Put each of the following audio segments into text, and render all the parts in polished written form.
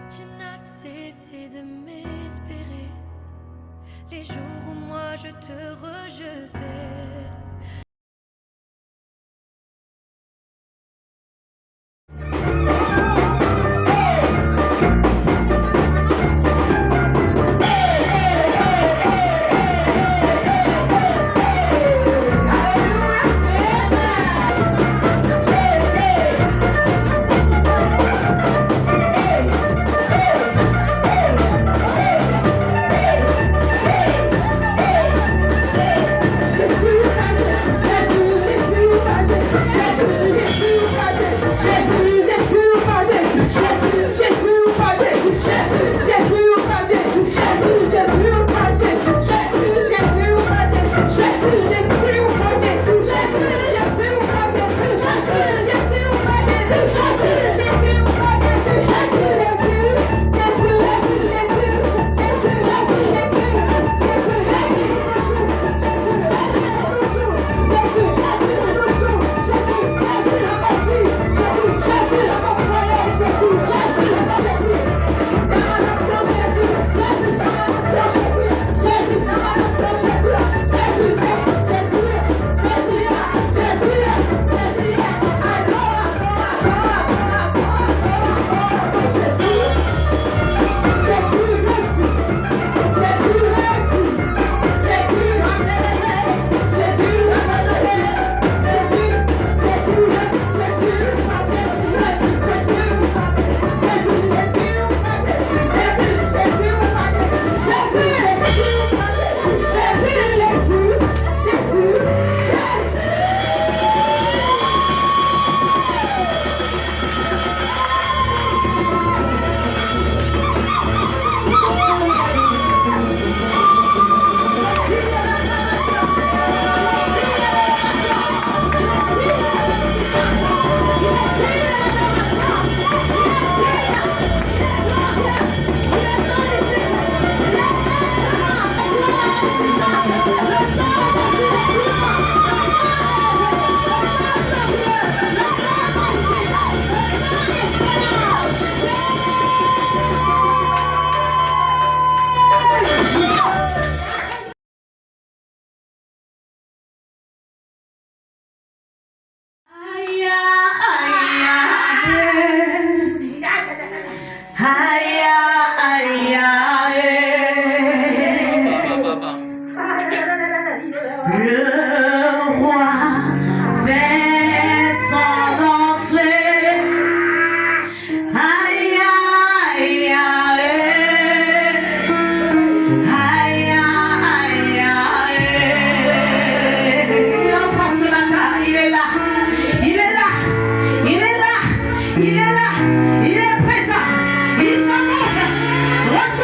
Tu n'as cessé de m'espérer les jours où moi je te rejetais. Il est présent, il se montre.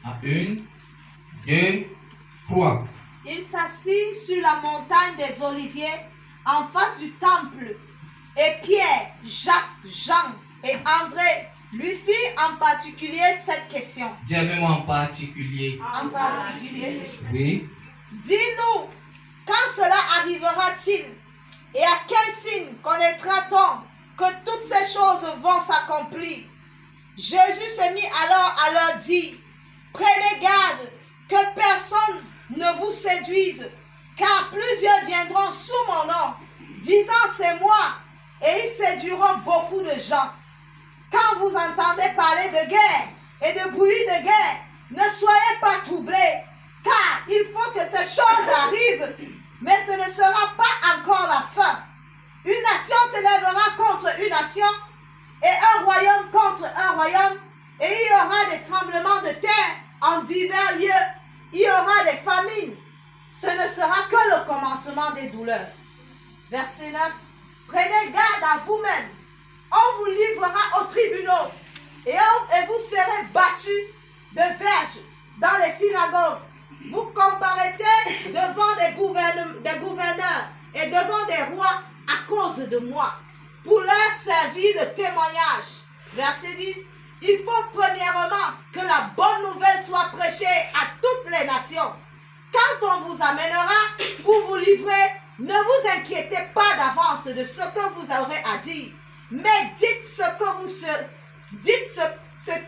À 1, 2, 3. Il s'assit sur la montagne des Oliviers en face du temple. Et Pierre, Jacques, Jean et André lui firent en particulier cette question. Dis avec moi en particulier. En particulier. Oui. Dis-nous, quand cela arrivera-t-il? Et à quel signe connaîtra-t-on que toutes ces choses vont s'accomplir? Jésus se mit alors à leur dire, prenez garde que personne ne vous séduise, car plusieurs viendront sous mon nom, disant c'est moi, et ils séduiront beaucoup de gens. Quand vous entendez parler de guerre et de bruit de guerre, ne soyez pas troublés, car il faut que ces choses arrivent, mais ce ne sera pas encore la fin. Une nation s'élèvera contre une nation, et un royaume contre un royaume, et il y aura des tremblements de terre en divers lieux, il y aura des famines. Ce ne sera que le commencement des douleurs. Verset 9. Prenez garde à vous-même. On vous livrera aux tribunaux, et vous serez battus de verges dans les synagogues. Vous comparaîtrez devant des gouverneurs et devant des rois à cause de moi, pour leur servir de témoignage. Verset 10. Il faut premièrement que la bonne nouvelle soit prêchée à toutes les nations. Quand on vous amènera pour vous livrer, ne vous inquiétez pas d'avance de ce que vous aurez à dire, mais dites ce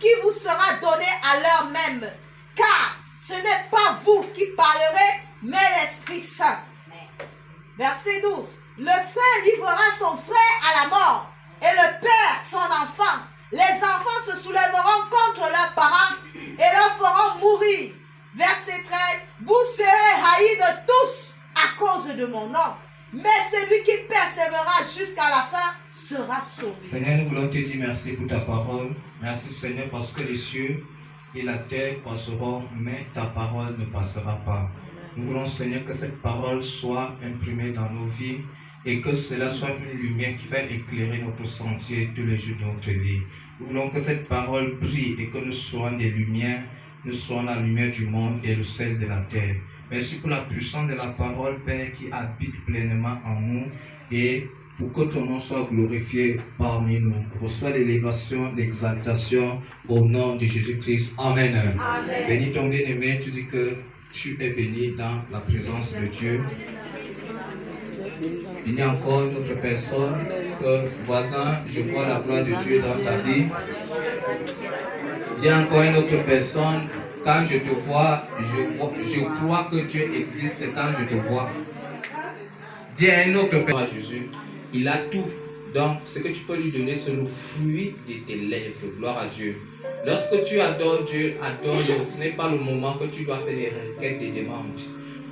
qui vous sera donné à l'heure même, car ce n'est pas vous qui parlerez, mais l'Esprit Saint. Verset 12. Le frère livrera son frère à la mort, et le père son enfant. Les enfants se soulèveront contre leurs parents et leur feront mourir. Verset 13. Vous serez haïs de tous à cause de mon nom, mais celui qui persévérera jusqu'à la fin sera sauvé. Seigneur, nous voulons te dire merci pour ta parole. Merci Seigneur parce que les cieux et la terre passeront, mais ta parole ne passera pas. Nous voulons Seigneur que cette parole soit imprimée dans nos vies et que cela soit une lumière qui va éclairer notre sentier tous les jours de notre vie. Nous voulons que cette parole brille et que nous soyons des lumières, nous soyons la lumière du monde et le sel de la terre. Merci pour la puissance de la parole, Père, qui habite pleinement en nous et pour que ton nom soit glorifié parmi nous. Reçois l'élévation, l'exaltation au nom de Jésus-Christ. Amen. Amen. Bénis ton bien-aimé, tu dis que tu es béni dans la présence de Dieu. Il y a encore une autre personne que, voisin, je vois la gloire de Dieu dans ta vie. Il y a encore une autre personne, quand je te vois, je crois que Dieu existe quand je te vois. Dis à une autre personne, Jésus, il a tout. Donc, ce que tu peux lui donner, c'est le fruit de tes lèvres. Gloire à Dieu. Lorsque tu adores Dieu, adore-le. Ce n'est pas le moment que tu dois faire des requêtes, des demandes.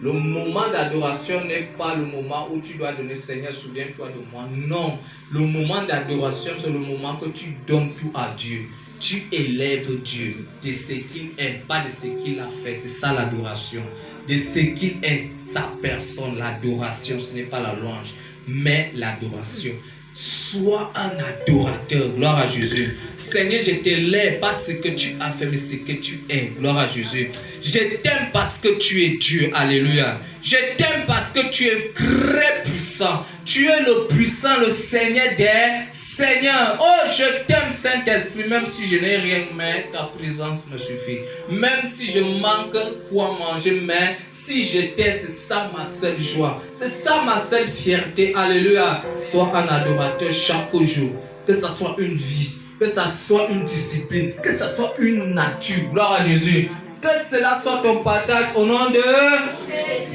Le moment d'adoration n'est pas le moment où tu dois donner, Seigneur, souviens-toi de moi. Non, le moment d'adoration, c'est le moment que tu donnes tout à Dieu. Tu élèves Dieu de ce qu'il est, pas de ce qu'il a fait. C'est ça l'adoration. De ce qu'il est, sa personne. L'adoration, ce n'est pas la louange, mais l'adoration. Sois un adorateur. Gloire à Jésus. Seigneur, je t'élève pas ce que tu as fait, mais ce que tu es. Gloire à Jésus. Je t'aime parce que tu es Dieu. Alléluia. Je t'aime parce que tu es très puissant. Tu es le puissant, le Seigneur des Seigneurs. Oh, je t'aime, Saint-Esprit, même si je n'ai rien, mais ta présence me suffit. Même si je manque quoi manger, mais si je t'ai, c'est ça ma seule joie. C'est ça ma seule fierté. Alléluia. Sois un adorateur chaque jour. Que ça soit une vie, que ça soit une discipline, que ça soit une nature. Gloire à Jésus. Que cela soit ton partage au nom de...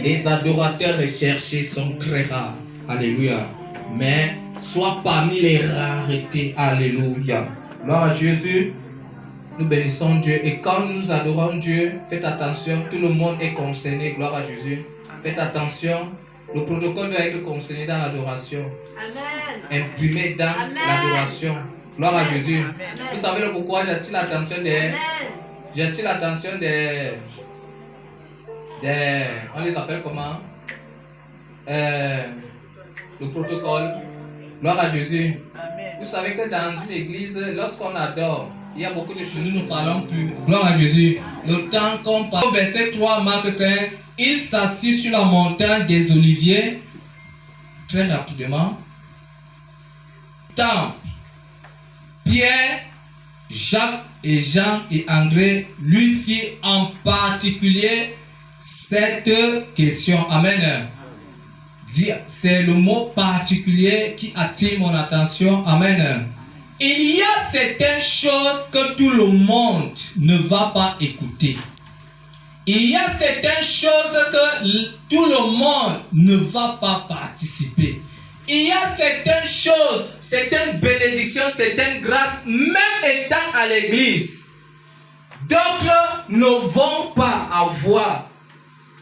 Les adorateurs recherchés sont très rares. Alléluia. Mais sois parmi les raretés. Alléluia. Gloire à Jésus. Nous bénissons Dieu. Et quand nous adorons Dieu, faites attention. Tout le monde est concerné. Gloire à Jésus. Faites attention. Le protocole doit être concerné dans l'adoration. Amen. Imprimé dans l'adoration. Gloire à Jésus. Amen. Vous savez le pourquoi j'attire l'attention des... J'attire l'attention des... On les appelle comment? Le protocole. Gloire à Jésus. Amen. Vous savez que dans une église, lorsqu'on adore, Il y a beaucoup de choses. Nous ne parlons plus. Gloire à Jésus. Le temps qu'on parle. Au verset 3, Marc 15, il s'assit sur la montagne des Oliviers. Très rapidement. Temple. Pierre, Jacques et Jean et André lui firent en particulier cette question. Amen. C'est le mot particulier qui attire mon attention. Amen. Il y a certaines choses que tout le monde ne va pas écouter. Il y a certaines choses que tout le monde ne va pas participer. Il y a certaines choses, certaines bénédictions, certaines grâces, même étant à l'église, d'autres ne vont pas avoir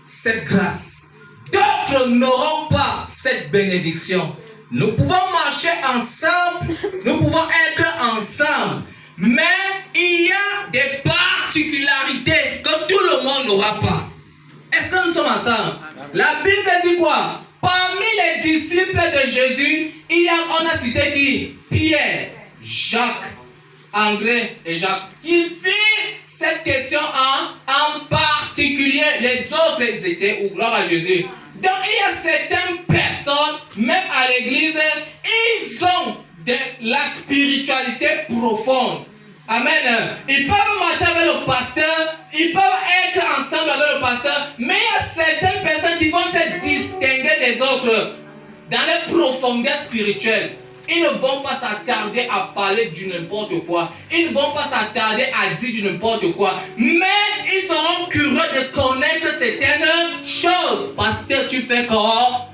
cette grâce. D'autres n'auront pas cette bénédiction. Nous pouvons marcher ensemble, nous pouvons être ensemble, mais il y a des particularités que tout le monde n'aura pas. Est-ce que nous sommes ensemble? La Bible dit quoi? Parmi les disciples de Jésus, on a cité qui? Pierre, Jacques, André et Jacques. Qui fit cette question en particulier. Les autres, ils étaient où? Gloire à Jésus. Donc il y a certaines personnes, même à l'église, ils ont de la spiritualité profonde. Amen. Ils peuvent marcher avec le pasteur, ils peuvent être ensemble avec le pasteur, mais il y a certaines personnes qui vont se distinguer des autres dans les profondeurs spirituelles. Ils ne vont pas s'attarder à parler du n'importe quoi. Ils ne vont pas s'attarder à dire du n'importe quoi. Mais ils seront curieux de connaître certaines choses. Pasteur, tu fais comment?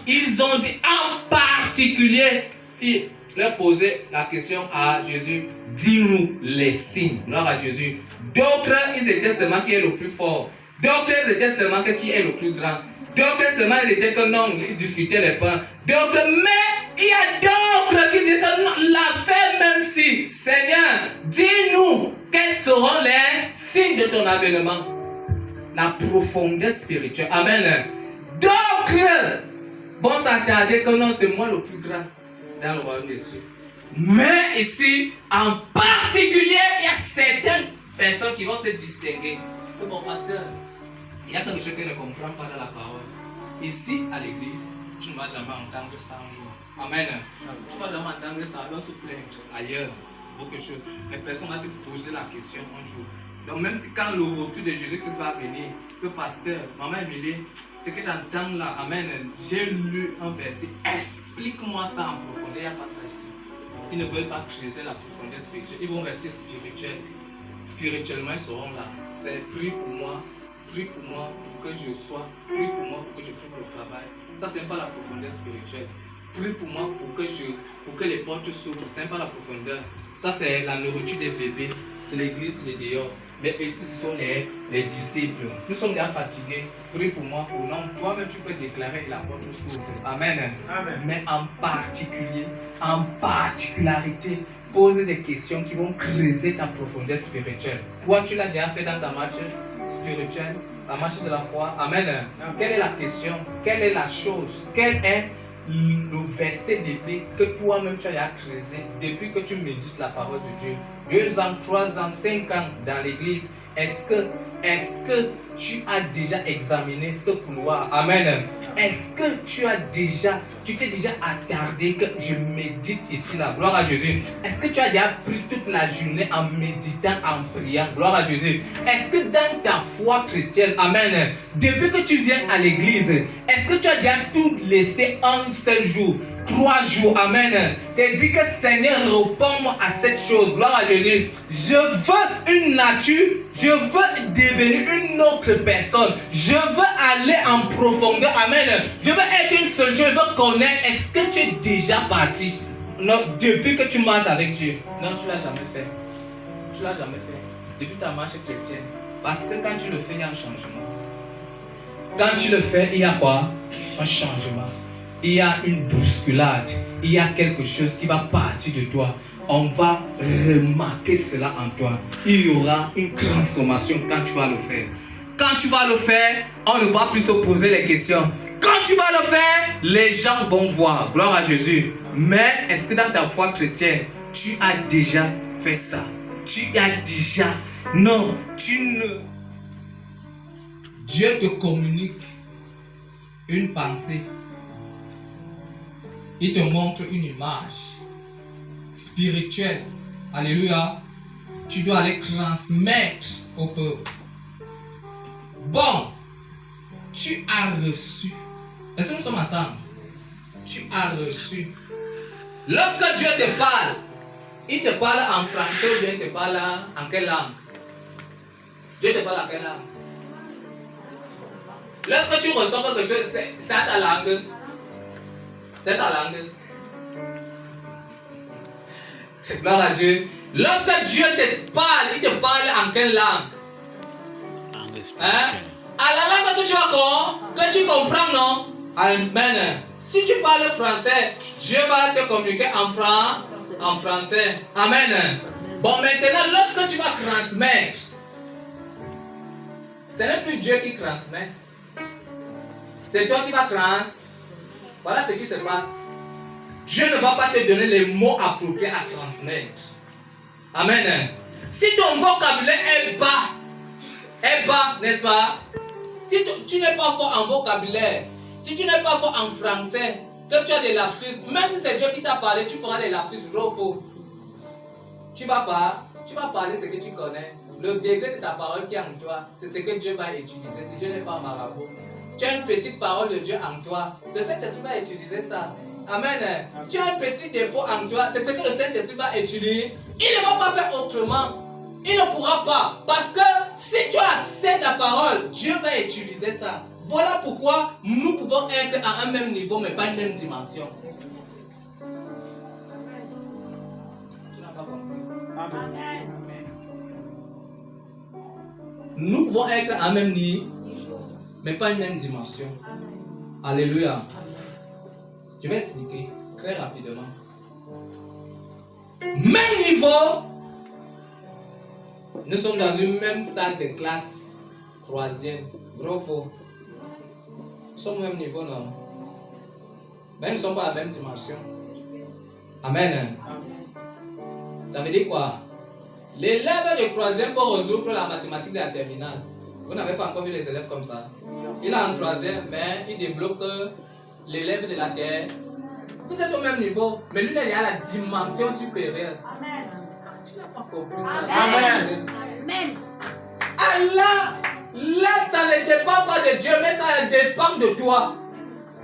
Ils ont dit en particulier, ils leur posaient la question à Jésus. Dis-nous les signes. Gloire à Jésus. D'autres, ils étaient seulement qui est le plus fort. D'autres, ils étaient seulement qui est le plus grand. D'autres, seulement ils étaient que non, ils discutaient les pains. D'autres, mais il y a d'autres qui disent que non, la fait même si. Seigneur, dis-nous quels seront les signes de ton avènement. La profondeur spirituelle. Amen. D'autres vont s'attarder que non, c'est moi le plus grand dans le royaume des cieux. Mais ici, en particulier, il y a certaines personnes qui vont se distinguer. Mon pasteur, il y a quelque chose que je ne comprends pas dans la parole. Ici, à l'église, tu ne vas jamais entendre ça un jour. Amen. Tu ne vas jamais entendre ça, on se plaindre ailleurs. Beaucoup de choses. Les personnes vont te poser la question un jour. Donc, même si quand le retour de Jésus-Christ va venir, le pasteur, maman Emilie, ce que j'entends là, amen, j'ai lu un verset, explique-moi ça en profondeur. Il n'y a pas ça ici. Ils ne veulent pas creuser la profondeur spirituelle. Ils vont rester spirituels. Spirituellement, ils seront là. C'est prie pour moi pour que je sois, prie pour moi pour que je trouve le travail. Ça, c'est pas la profondeur spirituelle. Prie pour moi pour que les portes s'ouvrent. C'est pas la profondeur. Ça, c'est la nourriture des bébés. C'est l'église de dehors. Mais ici, ce sont les disciples. Nous sommes déjà fatigués. Prie pour moi, pour non. Toi-même, tu peux déclarer et la porte s'ouvre. Amen. Amen. Mais en particularité, pose des questions qui vont creuser ta profondeur spirituelle. Toi, tu l'as déjà fait dans ta marche spirituelle, la marche de la foi. Amen. Amen. Quelle est la question? Quelle est la chose? Quel est le verset d'épée que toi-même tu as déjà creusé depuis que tu médites la parole de Dieu? 2 ans, 3 ans, 5 ans dans l'église. Est-ce que tu as déjà examiné ce couloir? Amen. Est-ce que tu t'es déjà attardé que je médite ici là? Gloire à Jésus. Est-ce que tu as déjà pris toute la journée en méditant, en priant? Gloire à Jésus. Est-ce que dans ta foi chrétienne, amen, depuis que tu viens à l'église, est-ce que tu as déjà tout laissé un seul jour? 3 jours, amen. Et dis que Seigneur, réponds-moi à cette chose. Gloire à Jésus. Je veux une nature, je veux devenir une autre personne. Je veux aller en profondeur, amen. Je veux être une seule chose, je veux connaître. Est-ce que tu es déjà parti? Non, depuis que tu marches avec Dieu. Non, tu ne l'as jamais fait. Tu ne l'as jamais fait. Depuis ta marche chrétienne. Parce que quand tu le fais, il y a un changement. Quand tu le fais, il y a quoi? Un changement. Il y a une bousculade, il y a quelque chose qui va partir de toi. On va remarquer cela en toi. Il y aura une transformation quand tu vas le faire. Quand tu vas le faire, on ne va plus se poser les questions. Quand tu vas le faire, les gens vont voir. Gloire à Jésus. Mais est-ce que dans ta foi chrétienne, tu as déjà fait ça? tu as déjà. Non, tu ne. Dieu te communique une pensée. Il te montre une image spirituelle. Alléluia. Tu dois aller transmettre au peuple. Bon, tu as reçu. Est-ce que nous sommes ensemble? Tu as reçu. Lorsque Dieu te parle, il te parle en français ou bien il te parle en quelle langue? Dieu te parle en quelle langue? Lorsque tu reçois quelque chose, c'est à ta langue. C'est ta langue. Gloire à Dieu. Lorsque Dieu te parle, il te parle en quelle langue? Hein? À la langue que tu comprends, non? Amen. Si tu parles français, Dieu va te communiquer en français. Amen. Bon, maintenant, lorsque tu vas transmettre, ce n'est plus Dieu qui transmet. C'est toi qui vas transmettre. Voilà ce qui se passe. Dieu ne va pas te donner les mots appropriés à transmettre. Amen. Si ton vocabulaire est bas, n'est-ce pas? Si tu n'es pas fort en vocabulaire, si tu n'es pas fort en français, que tu as des lapsus, même si c'est Dieu qui t'a parlé, tu feras des lapsus, vrai ou faux? Tu vas parler ce que tu connais. Le degré de ta parole qui est en toi, c'est ce que Dieu va utiliser. Si Dieu n'est pas marabout, tu as une petite parole de Dieu en toi. Le Saint-Esprit va utiliser ça. Amen. Tu as un petit dépôt en toi. C'est ce que le Saint-Esprit va utiliser. Il ne va pas faire autrement. Il ne pourra pas. Parce que si tu as assez de la parole, Dieu va utiliser ça. Voilà pourquoi nous pouvons être à un même niveau, mais pas une même dimension. Tu n'as pas compris. Amen. Nous pouvons être à un même niveau, mais pas une même dimension. Alléluia. Je vais expliquer très rapidement. Même niveau, nous sommes dans une même salle de classe, troisième, vrai ou faux? Nous sommes au même niveau, non? Mais nous ne sommes pas à la même dimension. Amen. Ça veut dire quoi? L'élève de troisième peut résoudre la mathématique de la terminale. Vous n'avez pas encore vu les élèves comme ça. Il est en troisième, mais il débloque l'élève de la terre. Vous êtes au même niveau, mais lui, il est à la dimension supérieure. Amen. Tu n'as pas compris ça. Amen. Amen. Là, ça ne dépend pas de Dieu, mais ça dépend de toi.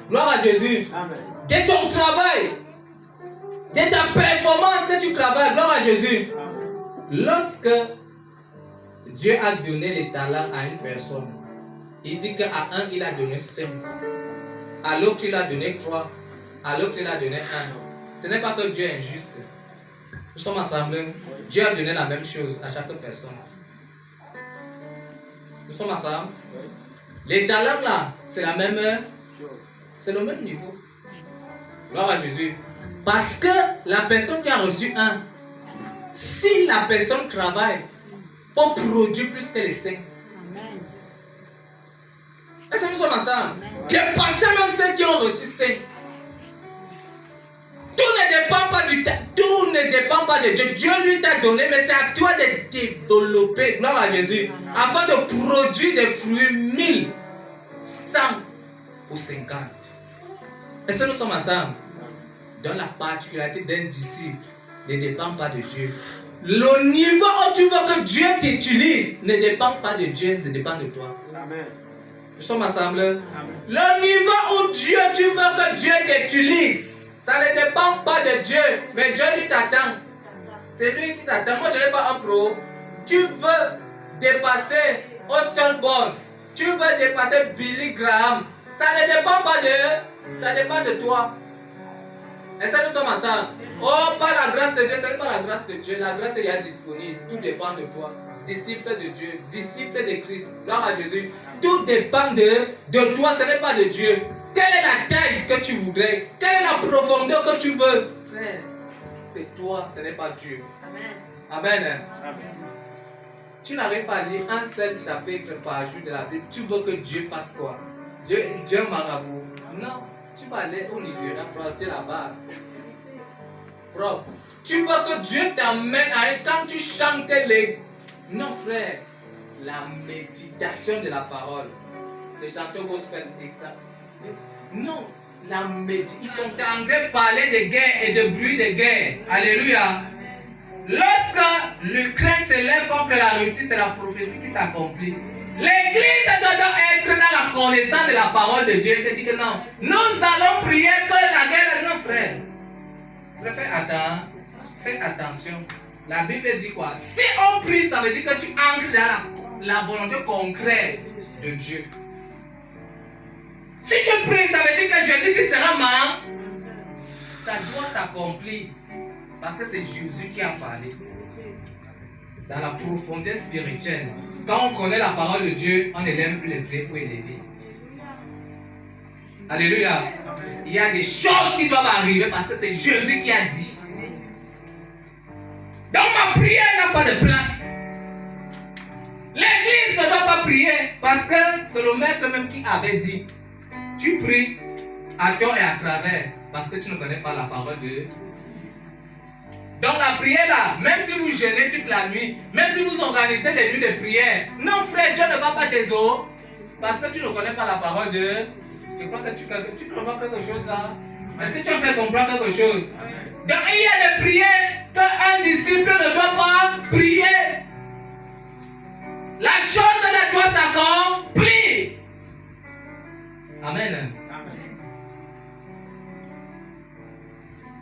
Gloire à Jésus. Amen. De ton travail, de ta performance que tu travailles. Gloire à Jésus. Amen. Lorsque Dieu a donné les talents à une personne, il dit qu'à un, il a donné 5. À l'autre, il a donné 3. À l'autre, il a donné 1. Ce n'est pas que Dieu est injuste. Nous sommes ensemble. Dieu a donné la même chose à chaque personne. Nous sommes ensemble. Les talents là, c'est la même chose. C'est le même niveau. Gloire à Jésus. Parce que la personne qui a reçu 1, si la personne travaille, peut produire plus que les 5. Est-ce que nous sommes ensemble? Dépasser même ceux qui ont reçu 5. Tout ne dépend pas de Dieu. Dieu lui t'a donné, mais c'est à toi de développer, gloire à Jésus, afin de produire des fruits 1000, 100 ou 50. Est-ce que nous sommes ensemble? Dans la particularité d'un disciple ne dépend pas de Dieu. Le niveau où tu veux que Dieu t'utilise ne dépend pas de Dieu, ne dépend de toi. Amen. Nous sommes ensemble. Amen. Le niveau où tu veux que Dieu t'utilise, ça ne dépend pas de Dieu, mais Dieu lui t'attend. C'est lui qui t'attend. Moi, je n'ai pas un pro. Tu veux dépasser Austin Bonds, tu veux dépasser Billy Graham, ça ne dépend pas de, ça dépend de toi. Et ça, nous sommes ensemble. Oh, par la grâce de Dieu, ce n'est pas la grâce de Dieu. La grâce est déjà disponible. Tout dépend de toi. Disciple de Dieu, disciple de Christ. Gloire à Jésus. Tout dépend de toi, ce n'est pas de Dieu. Quelle est la taille que tu voudrais? Quelle est la profondeur que tu veux? Frère, c'est toi, ce n'est pas Dieu. Amen. Amen. Amen. Tu n'arrives pas à lire un seul chapitre par jour de la Bible. Tu veux que Dieu fasse quoi? Dieu marabout. Non. Tu vas aller au Nigeria pour acheter la barre. Propre. Tu vois que Dieu t'amène à quand tu chantes les... Non frère, la méditation de la parole. Les chanteurs gospel disent ça. Non, la méditation. Ils sont en train de parler de guerre et de bruit de guerre. Alléluia. Lorsque l'Ukraine se lève contre la Russie, c'est la prophétie qui s'accomplit. L'église doit être dans la connaissance de la parole de Dieu. Il te dit que non, nous allons prier que la guerre. Non frère. Frère, fais attention. La Bible dit quoi? Si on prie, ça veut dire que tu entres dans la volonté concrète de Dieu. Si tu pries, ça veut dire que Jésus sera mort. Ça doit s'accomplir. Parce que c'est Jésus qui a parlé. Dans la profondeur spirituelle. Quand on connaît la parole de Dieu, on élève plus les pieds pour élever. Alléluia. Il y a des choses qui doivent arriver parce que c'est Jésus qui a dit. Donc ma prière n'a pas de place. L'église ne doit pas prier parce que c'est le maître même qui avait dit. Tu pries à tort et à travers parce que tu ne connais pas la parole de Dieu. Donc la prière là, même si vous jeûnez toute la nuit, même si vous organisez des nuits de prière, non frère, Dieu ne va pas t'exaucer parce que tu ne connais pas la parole de Dieu. Tu crois que tu comprends quelque chose là? Mais si tu as fait comprendre quelque chose, donc il y a des prières qu'un disciple ne doit pas prier. La chose ne doit s'accomplir. Amen.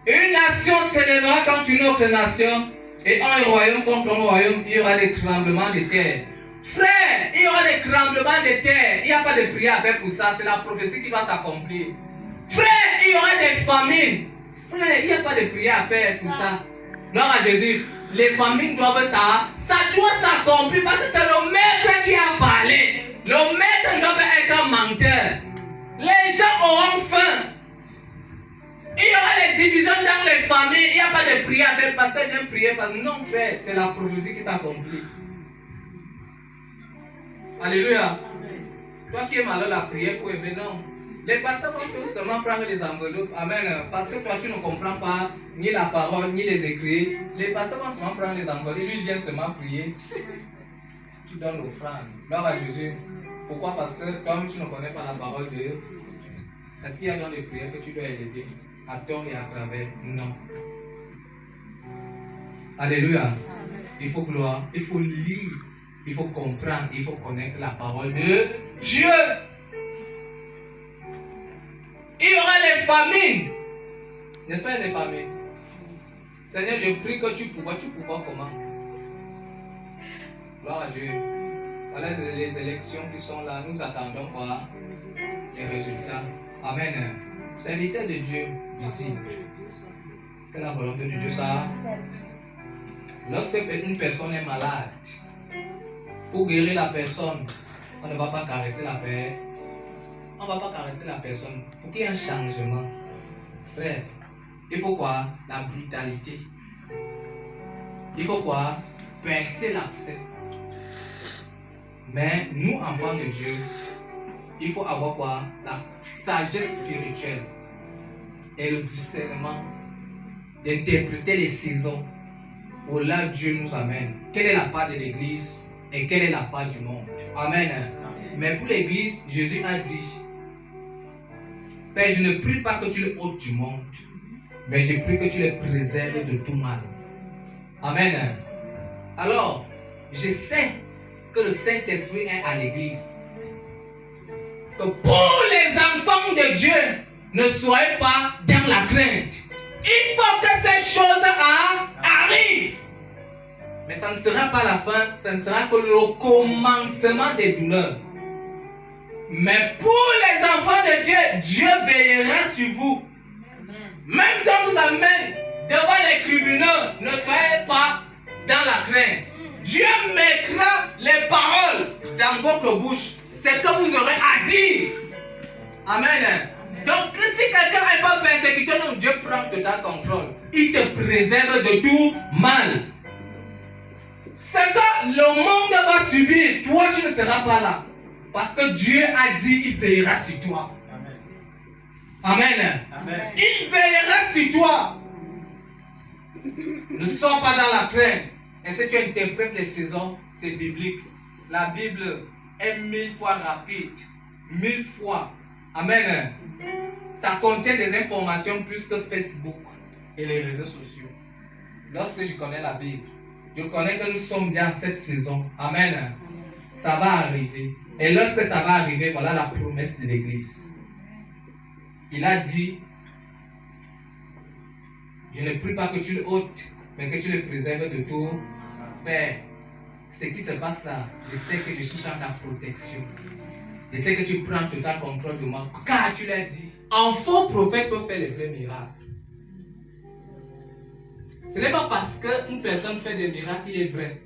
Une nation s'élèvera contre une autre nation et un royaume contre un royaume, il y aura des tremblements de terre. Frère, il y aura des tremblements de terre. Il n'y a pas de prière à faire pour ça. C'est la prophétie qui va s'accomplir. Frère, il y aura des famines. Frère, il n'y a pas de prière à faire pour ça. Gloire à Jésus. Les famines doivent ça. Ça doit s'accomplir parce que c'est le maître qui a parlé. Le maître doit être un menteur. Les gens auront faim. Il y aura des divisions dans les familles. Il n'y a pas de prière à faire. Pasteur vient prier parce que non, frère, c'est la prophétie qui s'accomplit. Alléluia. Toi qui es malade la prière pour aimer, non. Les pasteurs vont seulement prendre les enveloppes. Amen. Parce que toi tu ne comprends pas ni la parole, ni les écrits. Les pasteurs vont seulement prendre les enveloppes. Et lui vient seulement prier. Tu donnes l'offrande. Gloire à Jésus. Pourquoi? Parce que comme tu ne connais pas la parole de Dieu, est-ce qu'il y a dans les prières que tu dois élever à tort et à travers? Non. Alléluia. Il faut gloire. Il faut lire. Il faut comprendre, il faut connaître la parole de Dieu. Il y aura les famines. N'est-ce pas les famines? Seigneur, je prie que tu pourras comment? Gloire à Dieu. Voilà les élections qui sont là. Nous attendons quoi? Les résultats. Amen. Serviteur de Dieu, disciple. Que la volonté de Dieu soit. Lorsque une personne est malade, pour guérir la personne, on ne va pas caresser la paix. On ne va pas caresser la personne. Pour qu'il y ait un changement, frère, il faut quoi? La brutalité. Il faut quoi? Percer l'abcès. Mais nous, enfants de Dieu, il faut avoir quoi? La sagesse spirituelle et le discernement d'interpréter les saisons où là Dieu nous amène. Quelle est la part de l'Église? Et quelle est la part du monde? Amen. Mais pour l'église, Jésus a dit, Père, je ne prie pas que tu les ôtes du monde, mais je prie que tu les préserves de tout mal. Amen. Alors, je sais que le Saint-Esprit est à l'église. Que pour les enfants de Dieu, ne soyez pas dans la crainte. Il faut que ces choses arrivent. Mais ça ne sera pas la fin, ça ne sera que le commencement des douleurs. Mais pour les enfants de Dieu, Dieu veillera sur vous. Même si on vous amène devant les tribunaux, ne soyez pas dans la crainte. Dieu mettra les paroles dans votre bouche. C'est ce que vous aurez à dire. Amen. Donc si quelqu'un n'est pas persécuté, non, Dieu prend total contrôle. Il te préserve de tout mal. Ce que le monde va subir, toi tu ne seras pas là. Parce que Dieu a dit, il veillera sur toi. Amen. Amen. Il veillera sur toi. Ne sors pas dans la crainte. Et si tu interprètes les saisons, c'est biblique. La Bible est 1000 fois rapide. 1000 fois. Amen. Ça contient des informations plus que Facebook et les réseaux sociaux. Lorsque je connais la Bible, je connais que nous sommes bien en cette saison. Amen. Ça va arriver. Et lorsque ça va arriver, voilà la promesse de l'Église. Il a dit, je ne prie pas que tu le ôtes, mais que tu le préserves de tout. Père, ce qui se passe là, je sais que je suis dans ta protection. Je sais que tu prends total contrôle de moi. Car tu l'as dit, un faux prophète peut faire les vrais miracles. Ce n'est pas parce qu'une personne fait des miracles qu'il est vrai.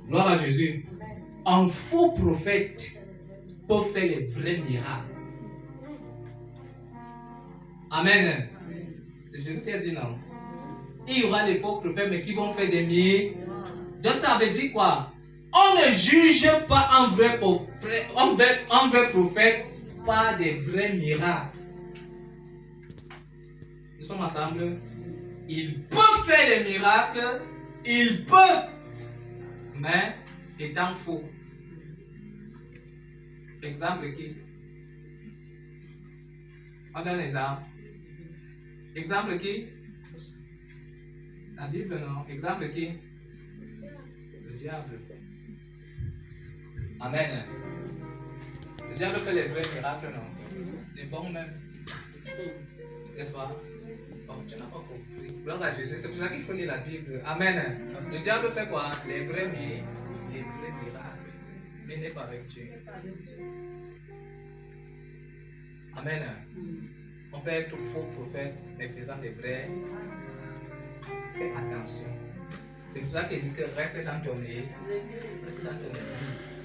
Gloire à Jésus. Un faux prophète peut faire les vrais miracles. Amen. C'est Jésus qui a dit non. Il y aura des faux prophètes, mais qui vont faire des miracles. Donc ça veut dire quoi? On ne juge pas un vrai prophète par des vrais miracles. Nous sommes ensemble. Il peut faire des miracles. Il peut. Mais étant faux. Exemple qui? On donne un exemple. Exemple qui? La Bible, non. Exemple qui? Le diable. Amen. Le diable fait les vrais miracles, non? Les bons même. N'est-ce pas? Oh, tu n'as pas compris. Gloire à Jésus. C'est pour ça qu'il faut lire la Bible. Amen. Le diable fait quoi? Les vrais miracles. Mais il n'est pas avec Dieu. Amen. On peut être faux prophète, mais faisant des vrais. Fais attention. C'est pour ça qu'il dit que reste dans ton église. Reste dans ton église.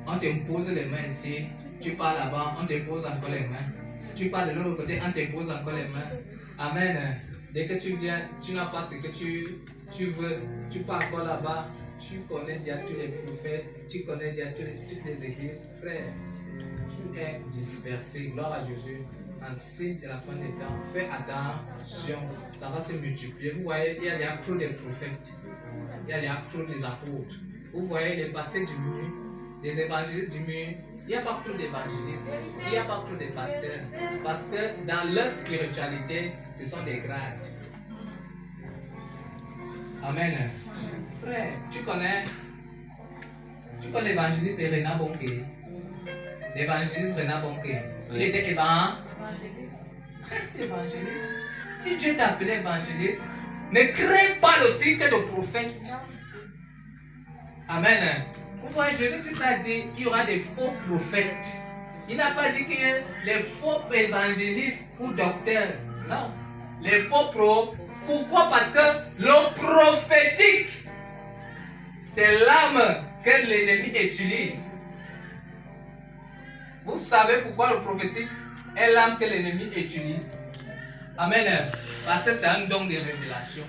On t'impose les mains ici. Tu pars là-bas, on t'impose encore les mains. Tu pars de l'autre côté, on t'impose encore les mains. Amen. Dès que tu viens, tu n'as pas ce que tu veux. Tu pars encore là-bas. Tu connais déjà tous les prophètes. Tu connais déjà toutes les églises. Frère, tu es dispersé. Gloire à Jésus. En signe de la fin des temps, fais attention, ça va se multiplier. Vous voyez, il y a les accros des prophètes, il y a les accros des apôtres. Vous voyez, les pasteurs diminuent, les évangélistes diminuent. Il n'y a pas trop d'évangélistes, il n'y a pas trop de pasteurs, parce que dans leur spiritualité, ce sont des grades. Amen. Frère, tu connais l'évangéliste Renan Bonke. L'évangéliste Renan Bonke. Il était évangéliste. Reste évangéliste. Si Dieu t'a appelé évangéliste, ne crée pas le titre de prophète. Amen. Vous voyez, Jésus-Christ a dit qu'il y aura des faux prophètes. Il n'a pas dit qu'il y a les faux évangélistes ou docteurs. Non. Les faux pros. Pourquoi? Parce que le prophétique, c'est l'âme que l'ennemi utilise. Vous savez pourquoi le prophétique est l'âme que l'ennemi utilise? Amen. Parce que c'est un don de révélation.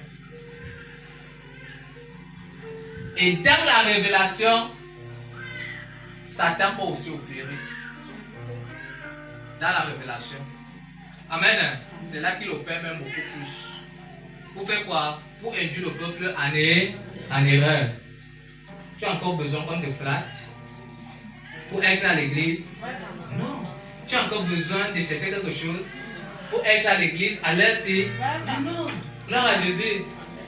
Et dans la révélation, Satan peut aussi opérer. Dans la révélation. Amen. C'est là qu'il opère même beaucoup plus. Pour faire quoi? Pour induire le peuple en erreur. Tu as encore besoin qu'on te flatte pour être à l'église? Non. Tu as encore besoin de chercher quelque chose pour être à l'église à l'heure-ci? Non. Gloire à Jésus.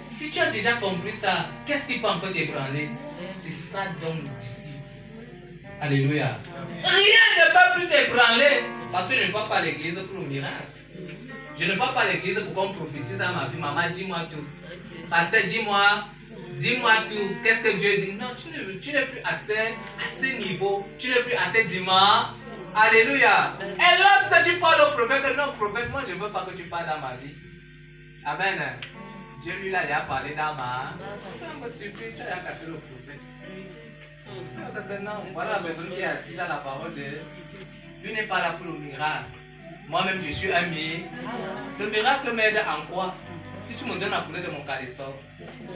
Si tu as déjà compris ça, qu'est-ce qui peut encore t'ébranler? C'est ça donc d'ici. Alléluia. Rien ne peut plus t'ébranler parce que je ne vais pas à l'église pour le miracle. Je ne vais pas à l'église pour qu'on prophétise à ma vie. Maman, dis-moi tout. Pasteur, dis-moi tout. Qu'est-ce que Dieu dit? Non, tu n'es plus à ce niveau. Tu n'es plus à ce dimanche. Alléluia. Et lorsque tu parles au prophète, non, prophète, moi je ne veux pas que tu parles dans ma vie. Amen. Dieu lui a déjà parlé dans ma. Ça me suffit, tu as cassé le prophète. Non, voilà la personne qui est assise dans la parole de Dieu. Lui n'est pas là pour le miracle. Moi-même, je suis un miracle. Le miracle m'aide en quoi? Si tu me donnes la couleur de mon caleçon,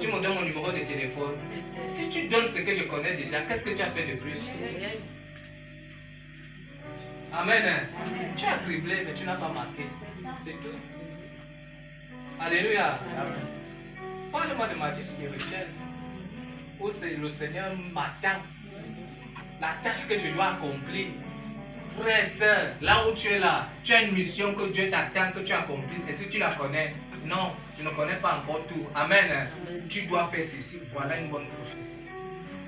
tu me donnes mon numéro de téléphone. Si tu donnes ce que je connais déjà, qu'est-ce que tu as fait de plus? Amen. Tu as criblé, mais tu n'as pas marqué. C'est tout. Alléluia. Parle-moi de ma vie spirituelle. Où le Seigneur m'attend. La tâche que je dois accomplir. Frère et soeur, là où tu es là, tu as une mission que Dieu t'attend que tu accomplisses. Et si tu la connais, non, tu ne connais pas encore tout. Amen. Tu dois faire ceci. Voilà une bonne prophétie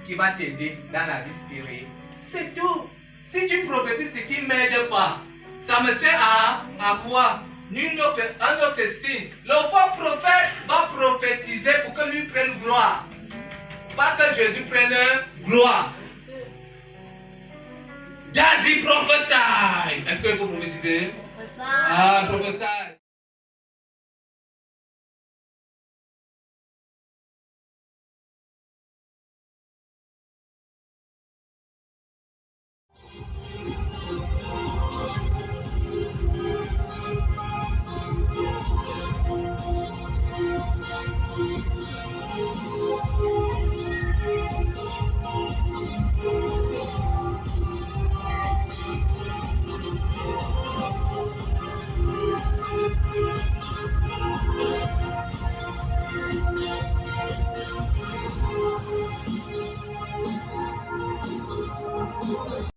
qui va t'aider dans la vie spirituelle. C'est tout. Si tu prophétises ce qui ne m'aide pas, ça me sert à quoi? Un autre signe. Le faux prophète va prophétiser pour que lui prenne gloire. Pas que Jésus prenne gloire. Daddy prophesy. Est-ce que vous prophétisez? Ah, prophesy.